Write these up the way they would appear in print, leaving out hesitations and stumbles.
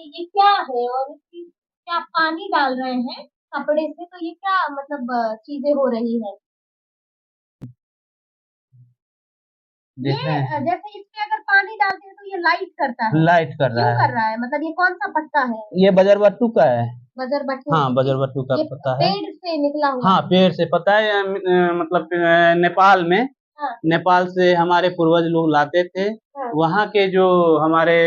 ये क्या है और इसकी क्या पानी डाल रहे हैं कपड़े से, तो ये क्या मतलब चीजें हो रही है। ये देखें, जैसे इस पे अगर पानी डालते हैं तो ये लाइट करता है, लाइट कर क्यों रहा है। कर रहा है, मतलब ये कौन सा पत्ता है। ये बजरबट्टू का है। बजरबट्टू। हाँ, बजरबट्टू का ये पता है। पेड़ से निकला हुआ हाँ, है। पेड़ से पता है। मतलब नेपाल में, हाँ नेपाल से हमारे पूर्वज लोग लाते थे। हाँ वहाँ के जो हमारे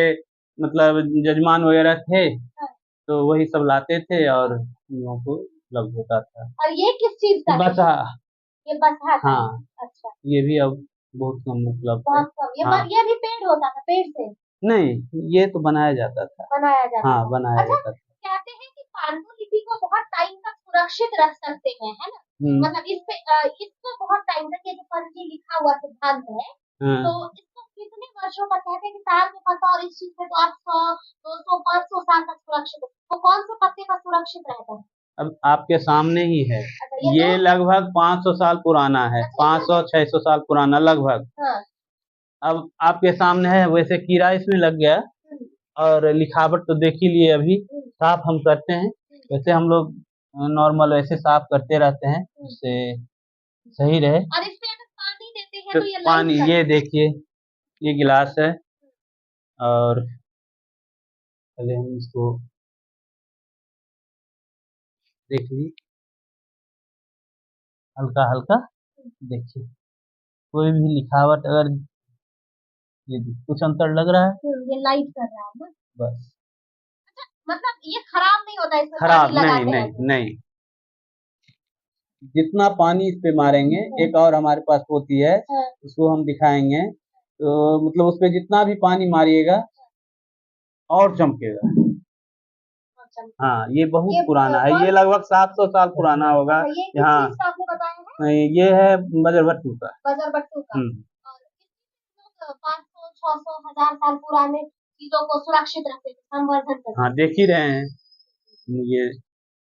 मतलब जजमान वगैरह थे, हाँ। तो वही सब लाते थे और हम लोगों को उपलब्ध होता था। और ये किस चीज का है। बस हाँ। ये बसहा का है। हाँ, अच्छा। ये भी अब बहुत कम उपलब्ध है। बहुत कम, हाँ, ये भी पेड़ होता था, पेड़ से नहीं, ये तो बनाया जाता था। बनाया जाता हाँ, था। बनाया अच्छा, जाता था। कहते हैं कि पांडुलिपि को बहुत टाइम तक सुरक्षित रख सकते हैं, है ना। हम्म। मतलब इस पे इसको बहुत टाइम तक, ये जो पंजी लिखा हुआ सिद्धांत है, तो हाँ। इसको कितने वर्षों तक, कहते हैं कि तार के पत्ता और इस चीज पे तो आप 100, 200, 500 साल तक सुरक्षित है। तो कौन से पत्ते का सुरक्षित रहता है। अब आपके सामने ही है। अच्छा ये ये लगभग 500 साल पुराना है, अच्छा, 500-600 साल पुराना लगभग। हाँ। अब आपके सामने है, वैसे कीड़ा इसमें लग गया हम्म, और लिखावट तो देख ही लिए अभी। हम्म, साफ हम करते हैं, हम्म, वैसे हम लोग नॉर्मल वैसे साफ करते रहते हैं, हम्म। उससे सही रहे। और इस पे अगर पानी देते हैं तो तो ये लाइट पानी, करता ये देखिए, ये गिलास है और पहले हम इसको देख ली, हल्का हल्का देखिए। कोई भी लिखावट अगर ये कुछ अंतर लग रहा है, ये लाइट कर रहा है ना। बस। मतलब ये खराब नहीं होता इसमें पानी खराब नहीं, लगाते हैं नहीं, तो। नहीं। जितना पानी इस पे मारेंगे, एक और हमारे पास होती है, हाँ, उसको हम दिखाएंगे, तो मतलब उस पे जितना भी पानी मारिएगा और चमकेगा। अच्छा। हाँ, ये बहुत ये पुराना है, कौन ये लगभग 700 साल पुराना होगा। अच्छा, ये किस यहाँ चीज का आपने बताया है। ये है बजरभट्टू का। बजरबट्टू का। हम्म। और इस लोग 500, 600, 1000 साल पुराने चीजों को सुरक्षित रखते थे, संवर्धन करते हाँ, देख ही रहे हैं ये।